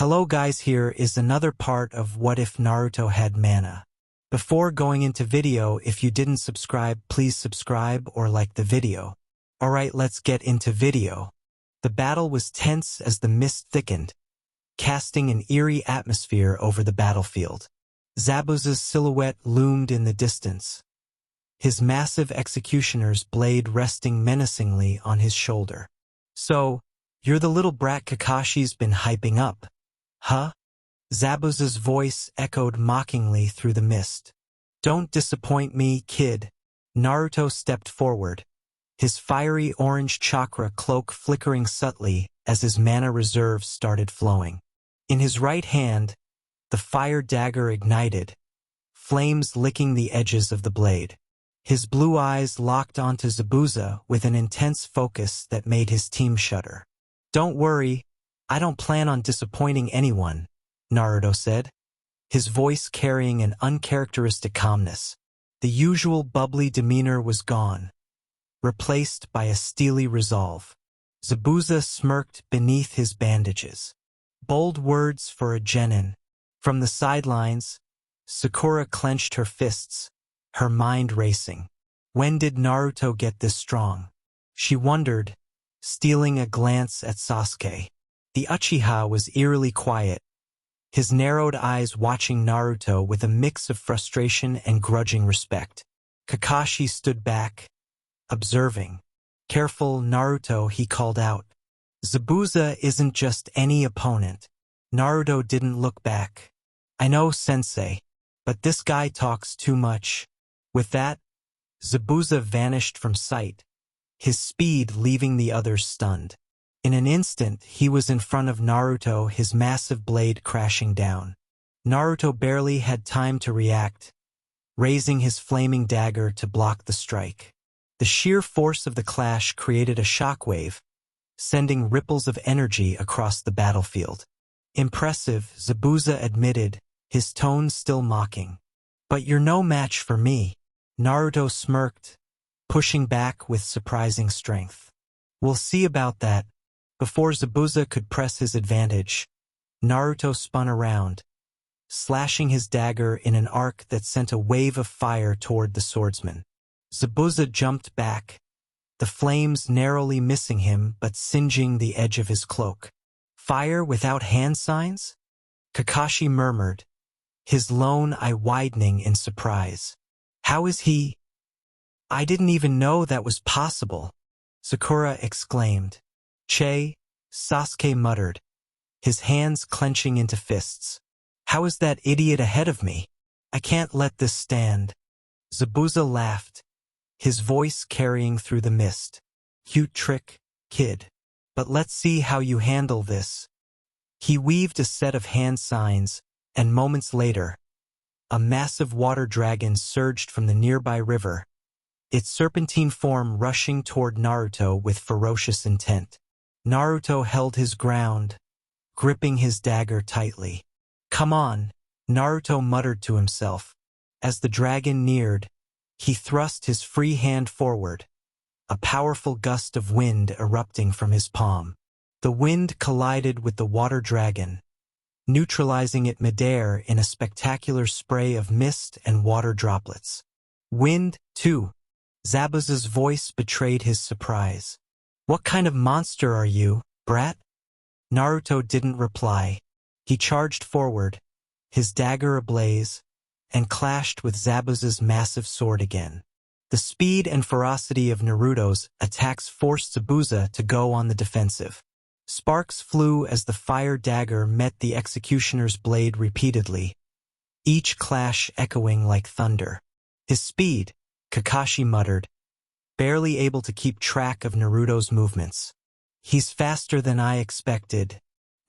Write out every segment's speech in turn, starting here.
Hello guys, here is another part of What If Naruto Had Mana. Before going into video, if you didn't subscribe, please subscribe or like the video. Alright, let's get into video. The battle was tense as the mist thickened, casting an eerie atmosphere over the battlefield. Zabuza's silhouette loomed in the distance, his massive executioner's blade resting menacingly on his shoulder. So, you're the little brat Kakashi's been hyping up, huh? Zabuza's voice echoed mockingly through the mist. Don't disappoint me, kid. Naruto stepped forward, his fiery orange chakra cloak flickering subtly as his mana reserves started flowing. In his right hand, the fire dagger ignited, flames licking the edges of the blade. His blue eyes locked onto Zabuza with an intense focus that made his team shudder. Don't worry, I don't plan on disappointing anyone, Naruto said, his voice carrying an uncharacteristic calmness. The usual bubbly demeanor was gone, replaced by a steely resolve. Zabuza smirked beneath his bandages. Bold words for a genin. From the sidelines, Sakura clenched her fists, her mind racing. When did Naruto get this strong? She wondered, stealing a glance at Sasuke. The Uchiha was eerily quiet, his narrowed eyes watching Naruto with a mix of frustration and grudging respect. Kakashi stood back, observing. Careful, Naruto, he called out. Zabuza isn't just any opponent. Naruto didn't look back. I know, sensei, but this guy talks too much. With that, Zabuza vanished from sight, his speed leaving the others stunned. In an instant, he was in front of Naruto, his massive blade crashing down. Naruto barely had time to react, raising his flaming dagger to block the strike. The sheer force of the clash created a shockwave, sending ripples of energy across the battlefield. Impressive, Zabuza admitted, his tone still mocking. But you're no match for me. Naruto smirked, pushing back with surprising strength. We'll see about that. Before Zabuza could press his advantage, Naruto spun around, slashing his dagger in an arc that sent a wave of fire toward the swordsman. Zabuza jumped back, the flames narrowly missing him but singeing the edge of his cloak. Fire without hand signs? Kakashi murmured, his lone eye widening in surprise. How is he? I didn't even know that was possible, Sakura exclaimed. Che, Sasuke muttered, his hands clenching into fists. How is that idiot ahead of me? I can't let this stand. Zabuza laughed, his voice carrying through the mist. Cute trick, kid. But let's see how you handle this. He weaved a set of hand signs, and moments later, a massive water dragon surged from the nearby river, its serpentine form rushing toward Naruto with ferocious intent. Naruto held his ground, gripping his dagger tightly. Come on, Naruto muttered to himself. As the dragon neared, he thrust his free hand forward, a powerful gust of wind erupting from his palm. The wind collided with the water dragon, neutralizing it midair in a spectacular spray of mist and water droplets. Wind, too. Zabuza's voice betrayed his surprise. What kind of monster are you, brat? Naruto didn't reply. He charged forward, his dagger ablaze, and clashed with Zabuza's massive sword again. The speed and ferocity of Naruto's attacks forced Zabuza to go on the defensive. Sparks flew as the fire dagger met the executioner's blade repeatedly, each clash echoing like thunder. His speed, Kakashi muttered, barely able to keep track of Naruto's movements. He's faster than I expected.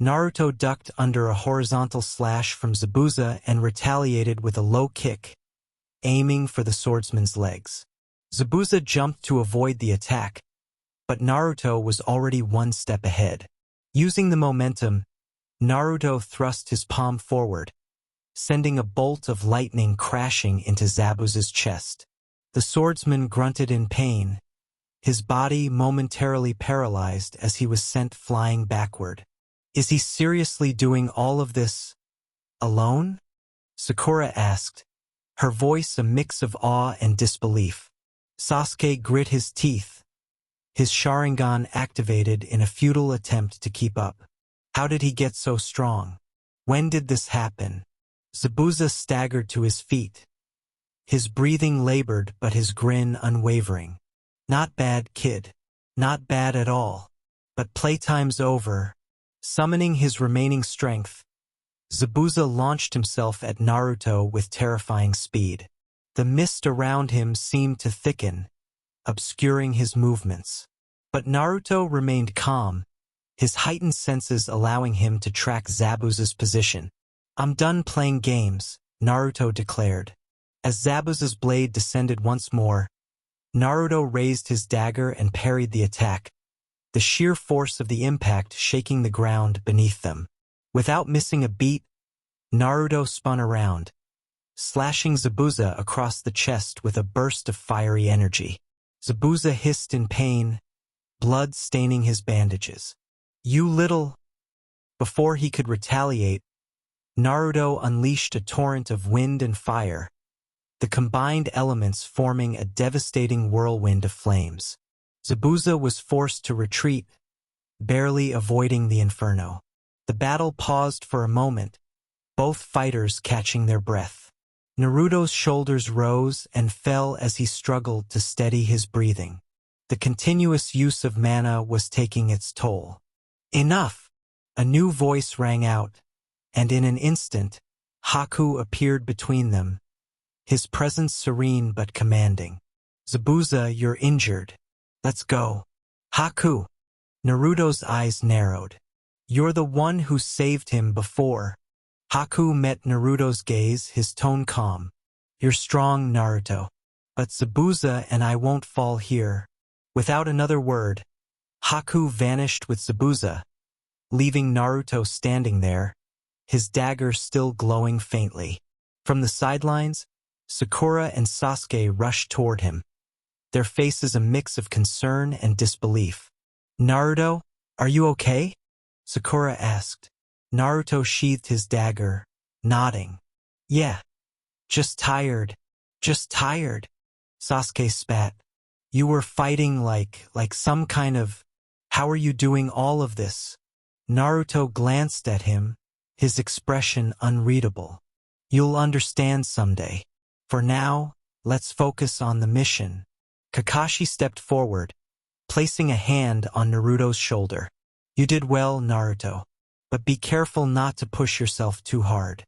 Naruto ducked under a horizontal slash from Zabuza and retaliated with a low kick, aiming for the swordsman's legs. Zabuza jumped to avoid the attack, but Naruto was already one step ahead. Using the momentum, Naruto thrust his palm forward, sending a bolt of lightning crashing into Zabuza's chest. The swordsman grunted in pain, his body momentarily paralyzed as he was sent flying backward. Is he seriously doing all of this alone? Sakura asked, her voice a mix of awe and disbelief. Sasuke grit his teeth, his Sharingan activated in a futile attempt to keep up. How did he get so strong? When did this happen? Zabuza staggered to his feet, his breathing labored but his grin unwavering. Not bad, kid. Not bad at all. But playtime's over. Summoning his remaining strength, Zabuza launched himself at Naruto with terrifying speed. The mist around him seemed to thicken, obscuring his movements. But Naruto remained calm, his heightened senses allowing him to track Zabuza's position. I'm done playing games, Naruto declared. As Zabuza's blade descended once more, Naruto raised his dagger and parried the attack, the sheer force of the impact shaking the ground beneath them. Without missing a beat, Naruto spun around, slashing Zabuza across the chest with a burst of fiery energy. Zabuza hissed in pain, blood staining his bandages. You little... Before he could retaliate, Naruto unleashed a torrent of wind and fire, the combined elements forming a devastating whirlwind of flames. Zabuza was forced to retreat, barely avoiding the inferno. The battle paused for a moment, both fighters catching their breath. Naruto's shoulders rose and fell as he struggled to steady his breathing. The continuous use of mana was taking its toll. Enough! A new voice rang out, and in an instant, Haku appeared between them, his presence serene but commanding. Zabuza, you're injured. Let's go. Haku! Naruto's eyes narrowed. You're the one who saved him before. Haku met Naruto's gaze, his tone calm. You're strong, Naruto. But Zabuza and I won't fall here. Without another word, Haku vanished with Zabuza, leaving Naruto standing there, his dagger still glowing faintly. From the sidelines, Sakura and Sasuke rushed toward him, their faces a mix of concern and disbelief. Naruto, are you okay? Sakura asked. Naruto sheathed his dagger, nodding. Yeah. Just tired. Just tired. Sasuke spat. You were fighting like some kind of... How are you doing all of this? Naruto glanced at him, his expression unreadable. You'll understand someday. For now, let's focus on the mission. Kakashi stepped forward, placing a hand on Naruto's shoulder. You did well, Naruto. But be careful not to push yourself too hard.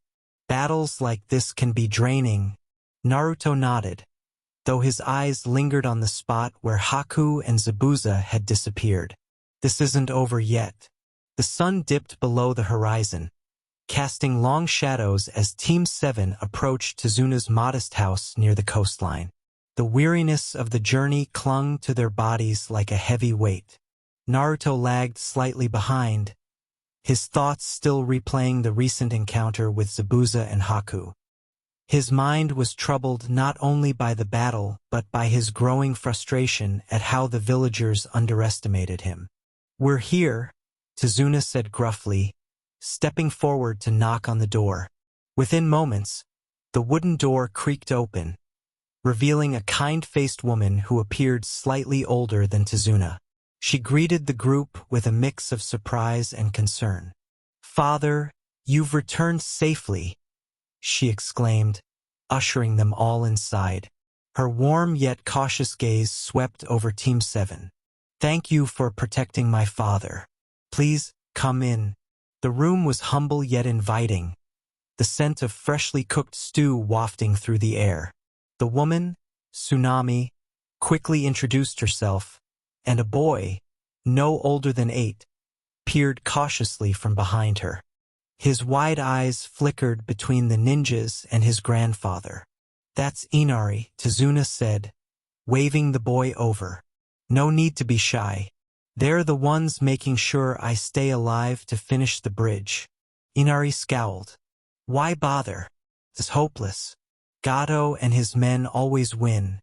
Battles like this can be draining. Naruto nodded, though his eyes lingered on the spot where Haku and Zabuza had disappeared. This isn't over yet. The sun dipped below the horizon, casting long shadows as Team 7 approached Tizuna's modest house near the coastline. The weariness of the journey clung to their bodies like a heavy weight. Naruto lagged slightly behind, his thoughts still replaying the recent encounter with Zabuza and Haku. His mind was troubled not only by the battle but by his growing frustration at how the villagers underestimated him. We're here, Tizuna said gruffly, stepping forward to knock on the door. Within moments, the wooden door creaked open, revealing a kind-faced woman who appeared slightly older than Tizuna. She greeted the group with a mix of surprise and concern. Father, you've returned safely, she exclaimed, ushering them all inside. Her warm yet cautious gaze swept over Team 7. Thank you for protecting my father. Please, come in. The room was humble yet inviting, the scent of freshly cooked stew wafting through the air. The woman, Tsunami, quickly introduced herself, and a boy, no older than 8, peered cautiously from behind her. His wide eyes flickered between the ninjas and his grandfather. That's Inari, Tizuna said, waving the boy over. No need to be shy. They're the ones making sure I stay alive to finish the bridge. Inari scowled. Why bother? It's hopeless. Gato and his men always win.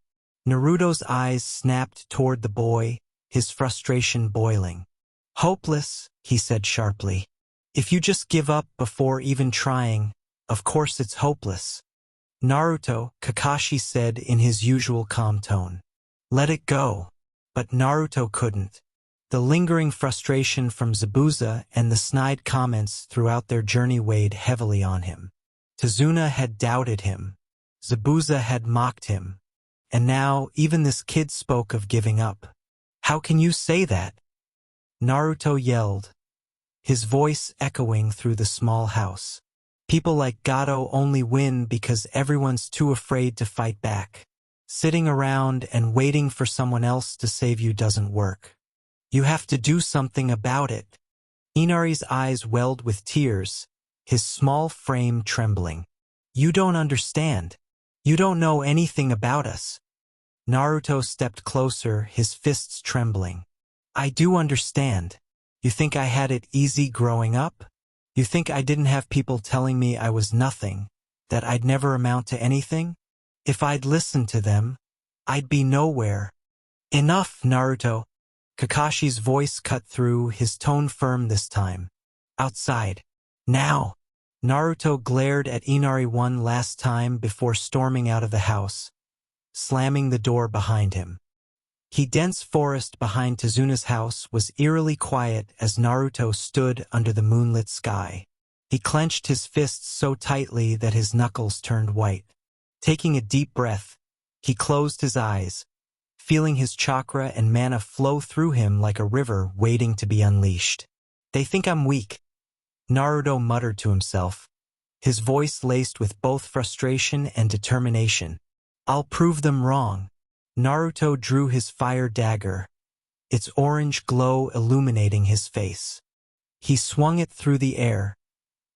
Naruto's eyes snapped toward the boy, his frustration boiling. Hopeless, he said sharply. If you just give up before even trying, of course it's hopeless. Naruto, Kakashi said in his usual calm tone. Let it go. But Naruto couldn't. The lingering frustration from Zabuza and the snide comments throughout their journey weighed heavily on him. Tazuna had doubted him. Zabuza had mocked him. And now even this kid spoke of giving up. How can you say that? Naruto yelled, his voice echoing through the small house. People like Gato only win because everyone's too afraid to fight back. Sitting around and waiting for someone else to save you doesn't work. You have to do something about it. Inari's eyes welled with tears, his small frame trembling. You don't understand. You don't know anything about us. Naruto stepped closer, his fists trembling. I do understand. You think I had it easy growing up? You think I didn't have people telling me I was nothing, that I'd never amount to anything? If I'd listened to them, I'd be nowhere. Enough, Naruto. Kakashi's voice cut through, his tone firm this time. Outside. Now. Naruto glared at Inari one last time before storming out of the house, slamming the door behind him. The dense forest behind Tazuna's house was eerily quiet as Naruto stood under the moonlit sky. He clenched his fists so tightly that his knuckles turned white. Taking a deep breath, he closed his eyes, feeling his chakra and mana flow through him like a river waiting to be unleashed. They think I'm weak, Naruto muttered to himself, his voice laced with both frustration and determination. I'll prove them wrong. Naruto drew his fire dagger, its orange glow illuminating his face. He swung it through the air,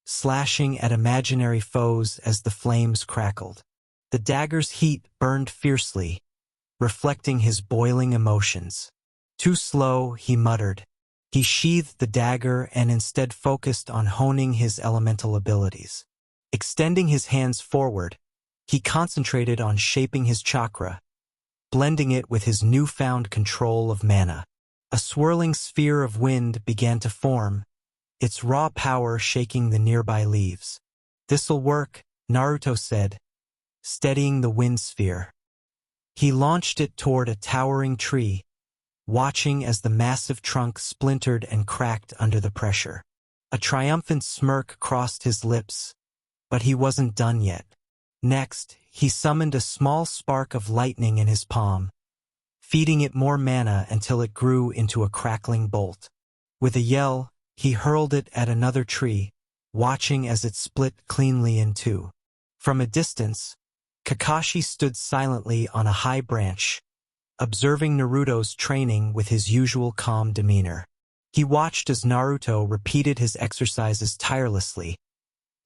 slashing at imaginary foes as the flames crackled. The dagger's heat burned fiercely, reflecting his boiling emotions. Too slow, he muttered. He sheathed the dagger and instead focused on honing his elemental abilities. Extending his hands forward, he concentrated on shaping his chakra, blending it with his newfound control of mana. A swirling sphere of wind began to form, its raw power shaking the nearby leaves. This'll work, Naruto said, steadying the wind sphere. He launched it toward a towering tree, watching as the massive trunk splintered and cracked under the pressure. A triumphant smirk crossed his lips, but he wasn't done yet. Next, he summoned a small spark of lightning in his palm, feeding it more mana until it grew into a crackling bolt. With a yell, he hurled it at another tree, watching as it split cleanly in two. From a distance, Kakashi stood silently on a high branch, observing Naruto's training with his usual calm demeanor. He watched as Naruto repeated his exercises tirelessly,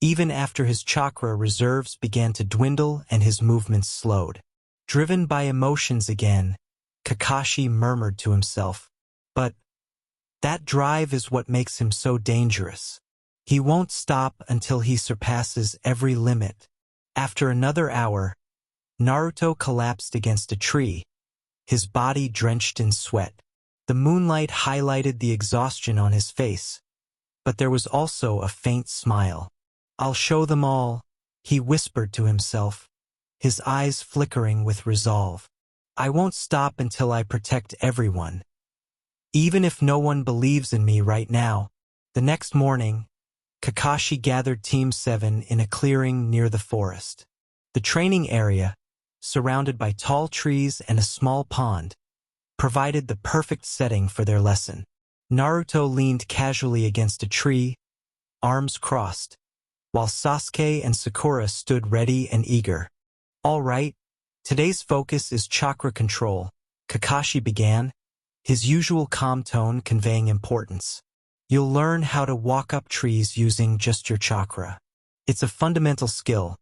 even after his chakra reserves began to dwindle and his movements slowed. Driven by emotions again, Kakashi murmured to himself, but that drive is what makes him so dangerous. He won't stop until he surpasses every limit. After another hour, Naruto collapsed against a tree, his body drenched in sweat. The moonlight highlighted the exhaustion on his face, but there was also a faint smile. I'll show them all, he whispered to himself, his eyes flickering with resolve. I won't stop until I protect everyone. Even if no one believes in me right now. The next morning, Kakashi gathered Team 7 in a clearing near the forest. The training area, surrounded by tall trees and a small pond, provided the perfect setting for their lesson. Naruto leaned casually against a tree, arms crossed, while Sasuke and Sakura stood ready and eager. All right, today's focus is chakra control, Kakashi began, his usual calm tone conveying importance. You'll learn how to walk up trees using just your chakra. It's a fundamental skill,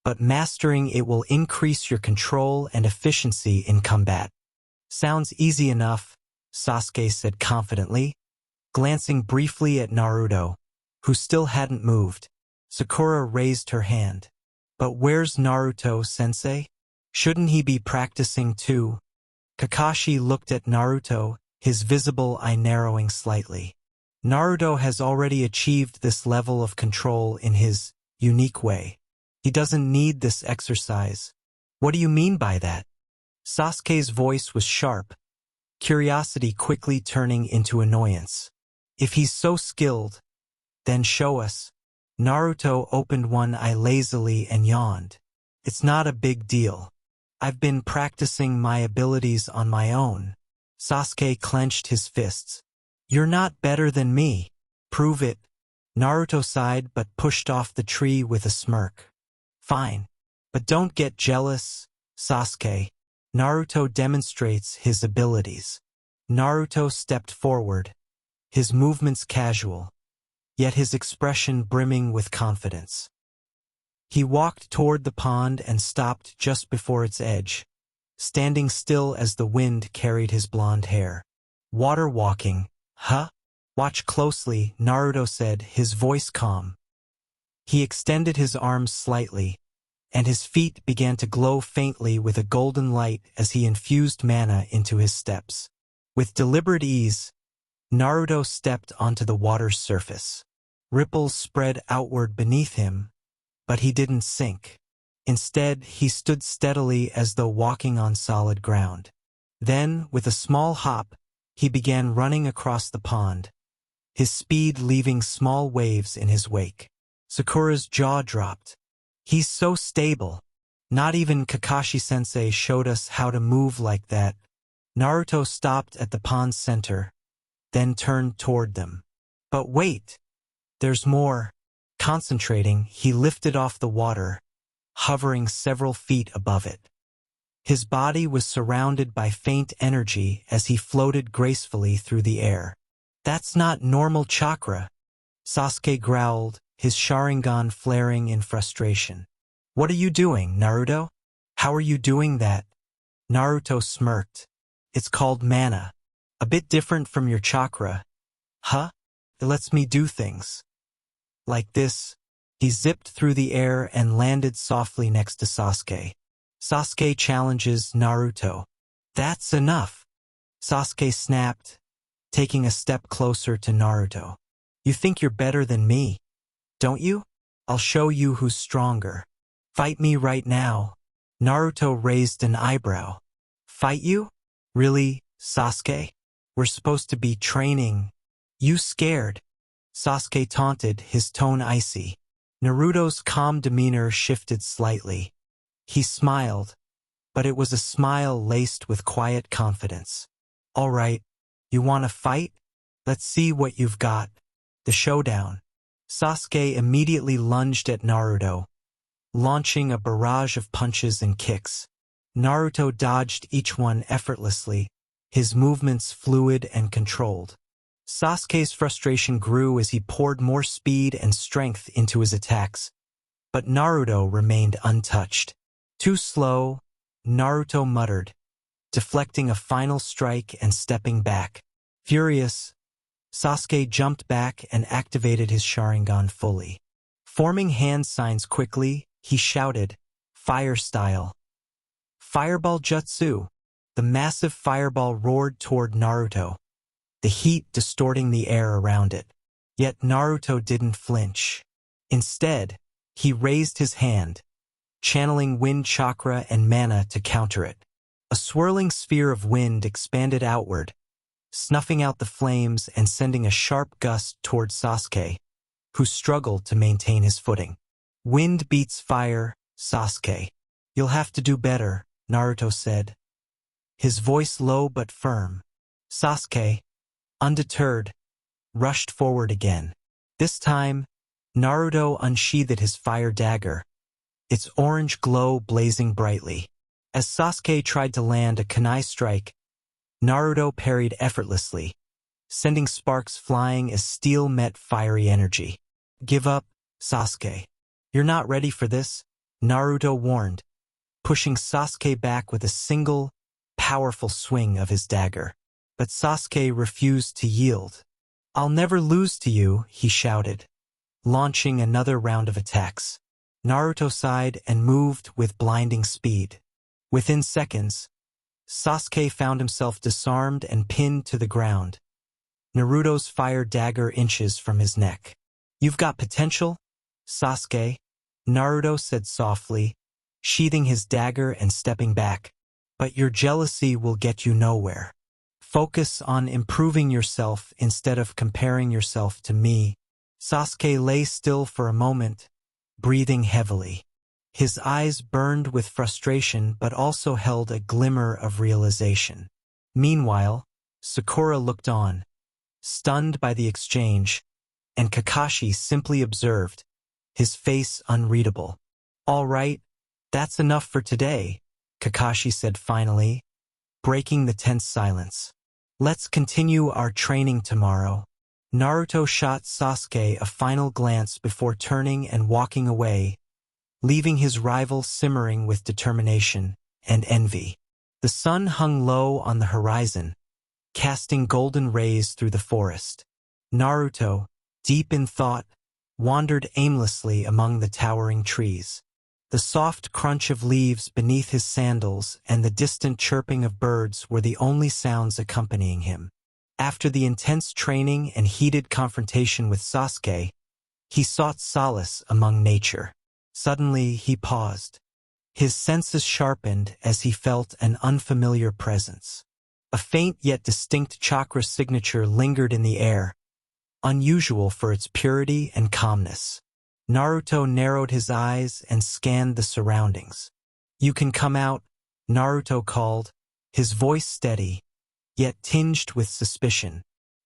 but mastering it will increase your control and efficiency in combat. Sounds easy enough, Sasuke said confidently, glancing briefly at Naruto, who still hadn't moved. Sakura raised her hand. But where's Naruto-sensei? Shouldn't he be practicing too? Kakashi looked at Naruto, his visible eye narrowing slightly. Naruto has already achieved this level of control in his unique way. He doesn't need this exercise. What do you mean by that? Sasuke's voice was sharp, curiosity quickly turning into annoyance. If he's so skilled, then show us. Naruto opened one eye lazily and yawned. It's not a big deal. I've been practicing my abilities on my own. Sasuke clenched his fists. You're not better than me. Prove it. Naruto sighed but pushed off the tree with a smirk. Fine. But don't get jealous, Sasuke. Naruto demonstrates his abilities. Naruto stepped forward, his movements casual, yet his expression brimming with confidence. He walked toward the pond and stopped just before its edge, standing still as the wind carried his blonde hair. Water walking, huh? Watch closely, Naruto said, his voice calm. He extended his arms slightly, and his feet began to glow faintly with a golden light as he infused mana into his steps. With deliberate ease, Naruto stepped onto the water's surface. Ripples spread outward beneath him, but he didn't sink. Instead, he stood steadily as though walking on solid ground. Then, with a small hop, he began running across the pond, his speed leaving small waves in his wake. Sakura's jaw dropped. He's so stable. Not even Kakashi-sensei showed us how to move like that. Naruto stopped at the pond's center, then turned toward them. But wait, there's more. Concentrating, he lifted off the water, hovering several feet above it. His body was surrounded by faint energy as he floated gracefully through the air. That's not normal chakra, Sasuke growled, his Sharingan flaring in frustration. What are you doing, Naruto? How are you doing that? Naruto smirked. It's called mana. A bit different from your chakra. Huh? It lets me do things. Like this. He zipped through the air and landed softly next to Sasuke. Sasuke challenges Naruto. That's enough. Sasuke snapped, taking a step closer to Naruto. You think you're better than me, don't you? I'll show you who's stronger. Fight me right now. Naruto raised an eyebrow. Fight you? Really, Sasuke? We're supposed to be training. You scared? Sasuke taunted, his tone icy. Naruto's calm demeanor shifted slightly. He smiled, but it was a smile laced with quiet confidence. All right, you want to fight? Let's see what you've got. The showdown. Sasuke immediately lunged at Naruto, launching a barrage of punches and kicks. Naruto dodged each one effortlessly, his movements fluid and controlled. Sasuke's frustration grew as he poured more speed and strength into his attacks, but Naruto remained untouched. Too slow, Naruto muttered, deflecting a final strike and stepping back. Furious, Sasuke jumped back and activated his Sharingan fully. Forming hand signs quickly, he shouted, "Fire style." Fireball jutsu. The massive fireball roared toward Naruto, the heat distorting the air around it. Yet Naruto didn't flinch. Instead, he raised his hand, channeling wind chakra and mana to counter it. A swirling sphere of wind expanded outward, snuffing out the flames and sending a sharp gust toward Sasuke, who struggled to maintain his footing. Wind beats fire, Sasuke. You'll have to do better, Naruto said, his voice low but firm. Sasuke, undeterred, rushed forward again. This time, Naruto unsheathed his fire dagger, its orange glow blazing brightly. As Sasuke tried to land a kunai strike, Naruto parried effortlessly, sending sparks flying as steel met fiery energy. Give up, Sasuke. You're not ready for this, Naruto warned, pushing Sasuke back with a single, powerful swing of his dagger. But Sasuke refused to yield. I'll never lose to you, he shouted, launching another round of attacks. Naruto sighed and moved with blinding speed. Within seconds, Sasuke found himself disarmed and pinned to the ground, Naruto's fire dagger inches from his neck. "You've got potential, Sasuke," Naruto said softly, sheathing his dagger and stepping back. "But your jealousy will get you nowhere. Focus on improving yourself instead of comparing yourself to me." Sasuke lay still for a moment, breathing heavily. His eyes burned with frustration but also held a glimmer of realization. Meanwhile, Sakura looked on, stunned by the exchange, and Kakashi simply observed, his face unreadable. "All right, that's enough for today," Kakashi said finally, breaking the tense silence. "Let's continue our training tomorrow." Naruto shot Sasuke a final glance before turning and walking away, leaving his rival simmering with determination and envy. The sun hung low on the horizon, casting golden rays through the forest. Naruto, deep in thought, wandered aimlessly among the towering trees. The soft crunch of leaves beneath his sandals and the distant chirping of birds were the only sounds accompanying him. After the intense training and heated confrontation with Sasuke, he sought solace among nature. Suddenly he paused. His senses sharpened as he felt an unfamiliar presence. A faint yet distinct chakra signature lingered in the air, unusual for its purity and calmness. Naruto narrowed his eyes and scanned the surroundings. "You can come out," Naruto called, his voice steady, yet tinged with suspicion.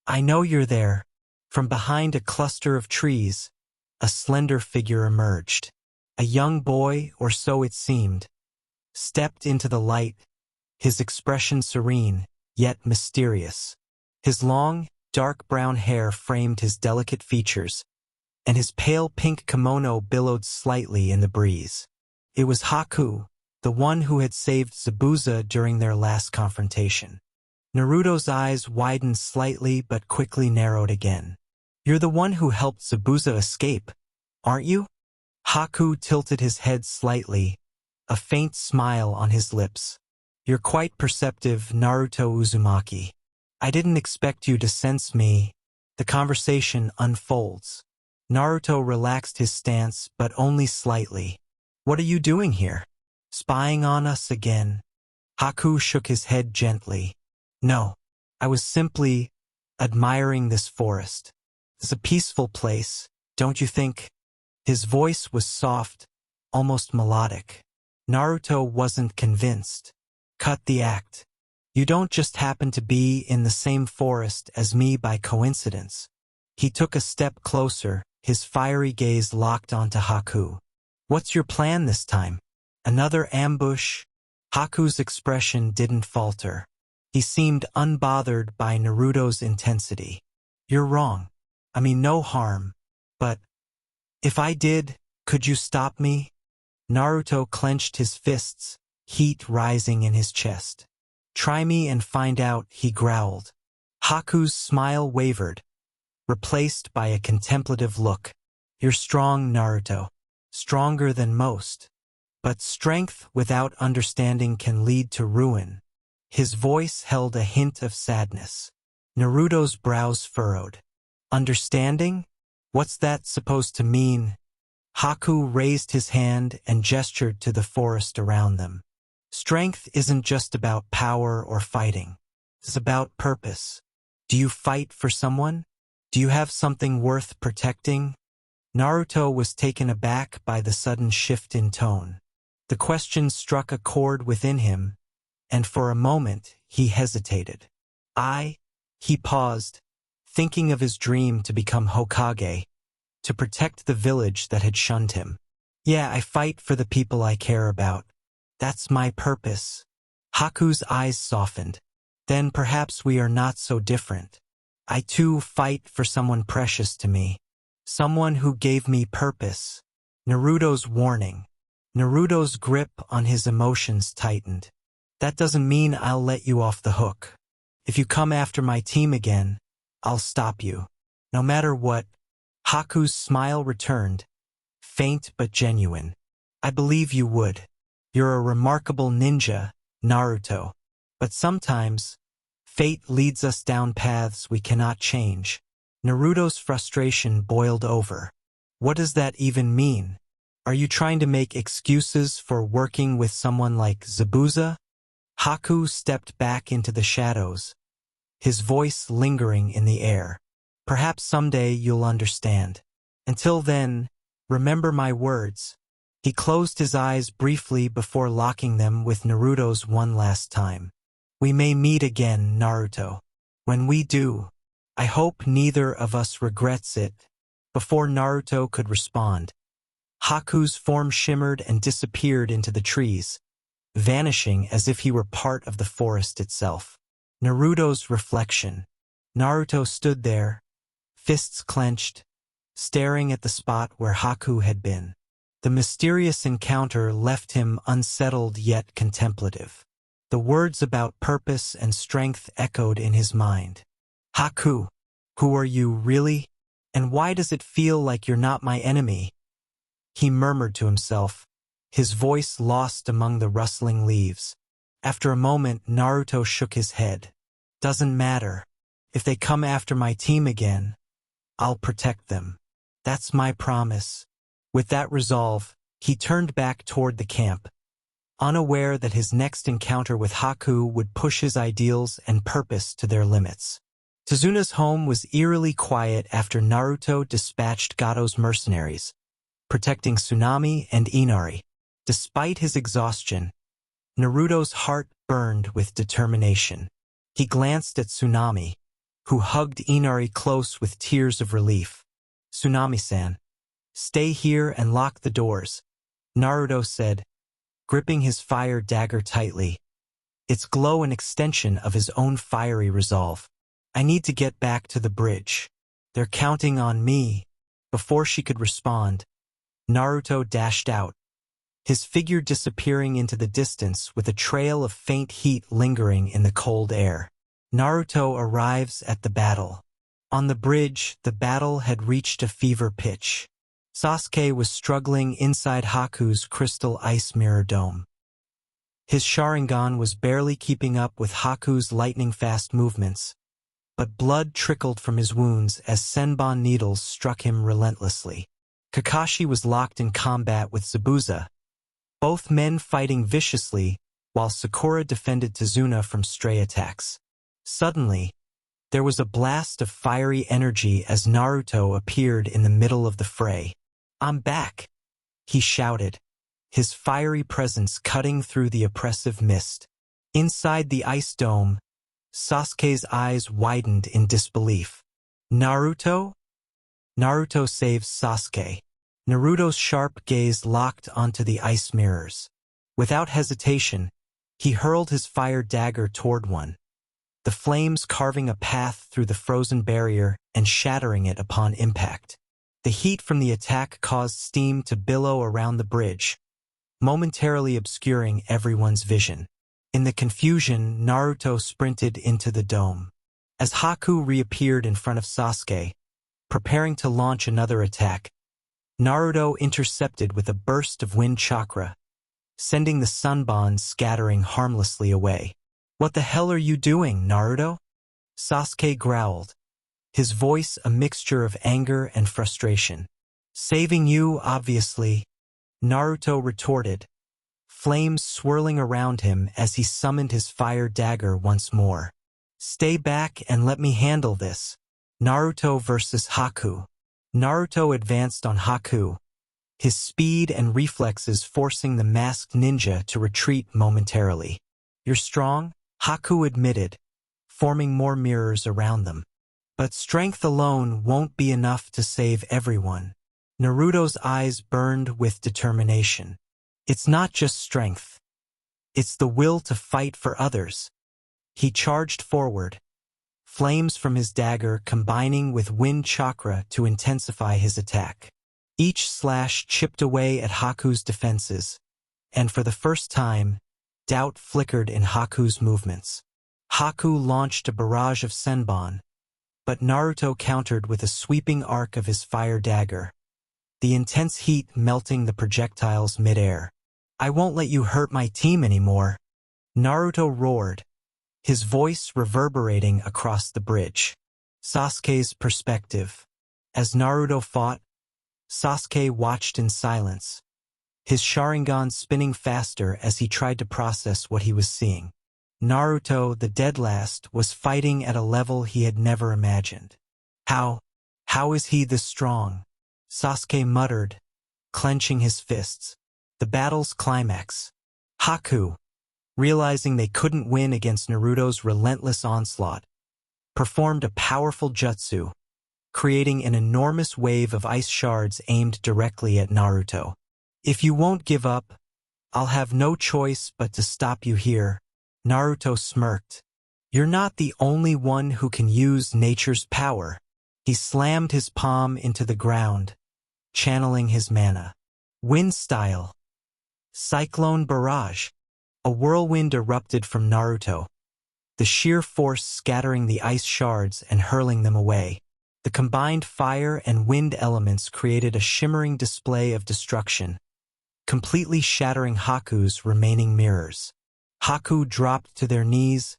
"I know you're there." From behind a cluster of trees, a slender figure emerged. A young boy, or so it seemed, stepped into the light, his expression serene, yet mysterious. His long, dark brown hair framed his delicate features, and his pale pink kimono billowed slightly in the breeze. It was Haku, the one who had saved Zabuza during their last confrontation. Naruto's eyes widened slightly but quickly narrowed again. "You're the one who helped Zabuza escape, aren't you?" Haku tilted his head slightly, a faint smile on his lips. "You're quite perceptive, Naruto Uzumaki. I didn't expect you to sense me." The conversation unfolds. Naruto relaxed his stance, but only slightly. "What are you doing here? Spying on us again?" Haku shook his head gently. "No, I was simply admiring this forest. It's a peaceful place, don't you think?" His voice was soft, almost melodic. Naruto wasn't convinced. "Cut the act. You don't just happen to be in the same forest as me by coincidence." He took a step closer, his fiery gaze locked onto Haku. "What's your plan this time? Another ambush?" Haku's expression didn't falter. He seemed unbothered by Naruto's intensity. "You're wrong. I mean no harm. But if I did, could you stop me?" Naruto clenched his fists, heat rising in his chest. "Try me and find out," he growled. Haku's smile wavered, replaced by a contemplative look. "You're strong, Naruto. Stronger than most. But strength without understanding can lead to ruin." His voice held a hint of sadness. Naruto's brows furrowed. "Understanding? What's that supposed to mean?" Haku raised his hand and gestured to the forest around them. "Strength isn't just about power or fighting. It's about purpose. Do you fight for someone? Do you have something worth protecting?" Naruto was taken aback by the sudden shift in tone. The question struck a chord within him, and for a moment he hesitated. He paused, thinking of his dream to become Hokage, to protect the village that had shunned him. "Yeah, I fight for the people I care about. That's my purpose." Haku's eyes softened. "Then perhaps we are not so different. I too fight for someone precious to me. Someone who gave me purpose." Naruto's warning. Naruto's grip on his emotions tightened. "That doesn't mean I'll let you off the hook. If you come after my team again, I'll stop you. No matter what." Haku's smile returned, faint but genuine. "I believe you would. You're a remarkable ninja, Naruto. But sometimes, Fate leads us down paths we cannot change. Naruto's frustration boiled over. What does that even mean? Are you trying to make excuses for working with someone like Zabuza? Haku stepped back into the shadows, his voice lingering in the air. Perhaps someday you'll understand. Until then, remember my words. He closed his eyes briefly before locking them with Naruto's one last time. We may meet again, Naruto. When we do, I hope neither of us regrets it. Before Naruto could respond, Haku's form shimmered and disappeared into the trees, vanishing as if he were part of the forest itself. Naruto's reflection. Naruto stood there, fists clenched, staring at the spot where Haku had been. The mysterious encounter left him unsettled yet contemplative. The words about purpose and strength echoed in his mind. Haku, who are you really? And why does it feel like you're not my enemy? He murmured to himself, his voice lost among the rustling leaves. After a moment, Naruto shook his head. Doesn't matter. If they come after my team again, I'll protect them. That's my promise. With that resolve, he turned back toward the camp, unaware that his next encounter with Haku would push his ideals and purpose to their limits. Tazuna's home was eerily quiet after Naruto dispatched Gato's mercenaries, protecting Tsunami and Inari. Despite his exhaustion, Naruto's heart burned with determination. He glanced at Tsunami, who hugged Inari close with tears of relief. Tsunami-san, stay here and lock the doors, Naruto said, gripping his fire dagger tightly, its glow an extension of his own fiery resolve. I need to get back to the bridge. They're counting on me. Before she could respond, Naruto dashed out, his figure disappearing into the distance with a trail of faint heat lingering in the cold air. Naruto arrives at the battle. On the bridge, the battle had reached a fever pitch. Sasuke was struggling inside Haku's crystal ice mirror dome. His Sharingan was barely keeping up with Haku's lightning-fast movements, but blood trickled from his wounds as Senbon needles struck him relentlessly. Kakashi was locked in combat with Zabuza, both men fighting viciously while Sakura defended Tazuna from stray attacks. Suddenly, there was a blast of fiery energy as Naruto appeared in the middle of the fray. I'm back, he shouted, his fiery presence cutting through the oppressive mist. Inside the ice dome, Sasuke's eyes widened in disbelief. Naruto? Naruto saves Sasuke. Naruto's sharp gaze locked onto the ice mirrors. Without hesitation, he hurled his fire dagger toward one, the flames carving a path through the frozen barrier and shattering it upon impact. The heat from the attack caused steam to billow around the bridge, momentarily obscuring everyone's vision. In the confusion, Naruto sprinted into the dome. As Haku reappeared in front of Sasuke, preparing to launch another attack, Naruto intercepted with a burst of wind chakra, sending the sunbonds scattering harmlessly away. What the hell are you doing, Naruto? Sasuke growled, his voice a mixture of anger and frustration. Saving you, obviously, Naruto retorted, flames swirling around him as he summoned his fire dagger once more. Stay back and let me handle this. Naruto versus Haku. Naruto advanced on Haku, his speed and reflexes forcing the masked ninja to retreat momentarily. You're strong, Haku admitted, forming more mirrors around them. But strength alone won't be enough to save everyone. Naruto's eyes burned with determination. It's not just strength. It's the will to fight for others. He charged forward, flames from his dagger combining with wind chakra to intensify his attack. Each slash chipped away at Haku's defenses, and for the first time, doubt flickered in Haku's movements. Haku launched a barrage of senbon, but Naruto countered with a sweeping arc of his fire dagger, the intense heat melting the projectiles midair. I won't let you hurt my team anymore, Naruto roared, his voice reverberating across the bridge. Sasuke's perspective. As Naruto fought, Sasuke watched in silence, his Sharingan spinning faster as he tried to process what he was seeing. Naruto, the dead last, was fighting at a level he had never imagined. How is he this strong? Sasuke muttered, clenching his fists. The battle's climax. Haku, realizing they couldn't win against Naruto's relentless onslaught, performed a powerful jutsu, creating an enormous wave of ice shards aimed directly at Naruto. If you won't give up, I'll have no choice but to stop you here, Naruto smirked. You're not the only one who can use nature's power. He slammed his palm into the ground, channeling his mana. Wind style. Cyclone barrage. A whirlwind erupted from Naruto, the sheer force scattering the ice shards and hurling them away. The combined fire and wind elements created a shimmering display of destruction, completely shattering Haku's remaining mirrors. Haku dropped to their knees,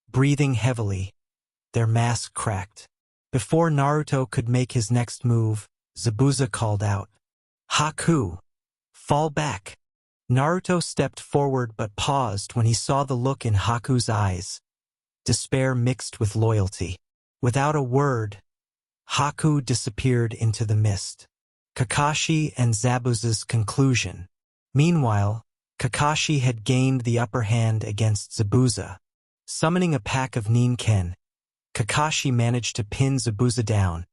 breathing heavily. Their mask cracked. Before Naruto could make his next move, Zabuza called out, "Haku, fall back." Naruto stepped forward but paused when he saw the look in Haku's eyes, despair mixed with loyalty. Without a word, Haku disappeared into the mist. Kakashi and Zabuza's conclusion. Meanwhile, Kakashi had gained the upper hand against Zabuza. Summoning a pack of Ninken, Kakashi managed to pin Zabuza down,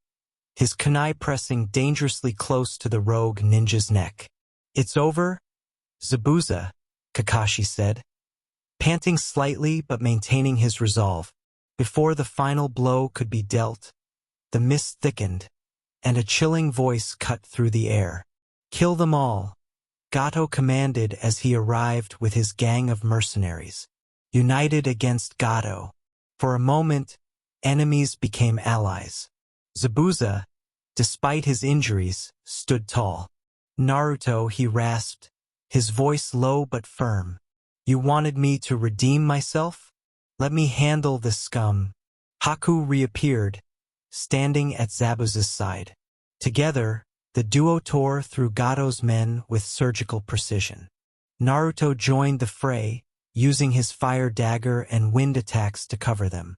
his kunai pressing dangerously close to the rogue ninja's neck. "It's over, Zabuza," Kakashi said, panting slightly but maintaining his resolve. Before the final blow could be dealt, the mist thickened, and a chilling voice cut through the air. "Kill them all," Gato commanded as he arrived with his gang of mercenaries. United against Gato. For a moment, enemies became allies. Zabuza, despite his injuries, stood tall. "Naruto," he rasped, his voice low but firm. "You wanted me to redeem myself? Let me handle this scum." Haku reappeared, standing at Zabuza's side. Together, the duo tore through Gato's men with surgical precision. Naruto joined the fray, using his fire dagger and wind attacks to cover them.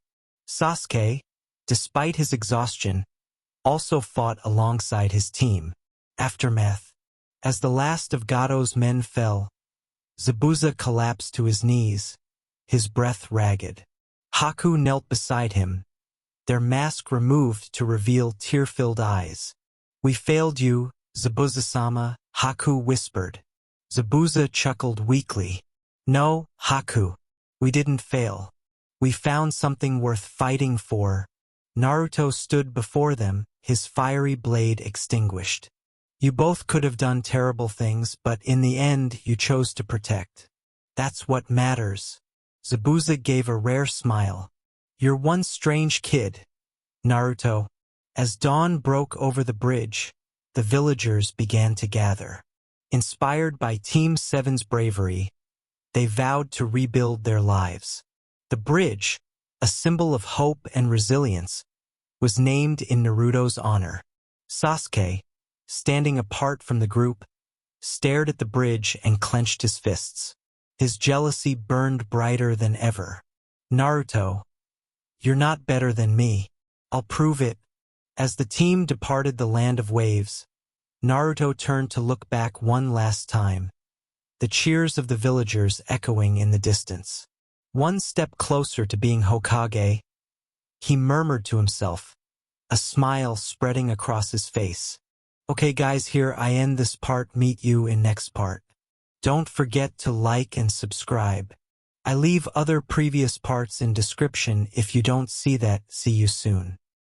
Sasuke, despite his exhaustion, also fought alongside his team. Aftermath. As the last of Gato's men fell, Zabuza collapsed to his knees, his breath ragged. Haku knelt beside him, their mask removed to reveal tear-filled eyes. "We failed you, Zabuza-sama," Haku whispered. Zabuza chuckled weakly. "No, Haku, we didn't fail. We found something worth fighting for." Naruto stood before them, his fiery blade extinguished. "You both could have done terrible things, but in the end you chose to protect. That's what matters." Zabuza gave a rare smile. "You're one strange kid, Naruto." As dawn broke over the bridge, the villagers began to gather. Inspired by Team 7's bravery, they vowed to rebuild their lives. The bridge, a symbol of hope and resilience, was named in Naruto's honor. Sasuke, standing apart from the group, stared at the bridge and clenched his fists. His jealousy burned brighter than ever. "Naruto, you're not better than me. I'll prove it." As the team departed the land of waves, Naruto turned to look back one last time, the cheers of the villagers echoing in the distance. One step closer to being Hokage, he murmured to himself, a smile spreading across his face. Okay guys, here I end this part. Meet you in next part. Don't forget to like and subscribe. I leave other previous parts in description if you don't see that. See you soon.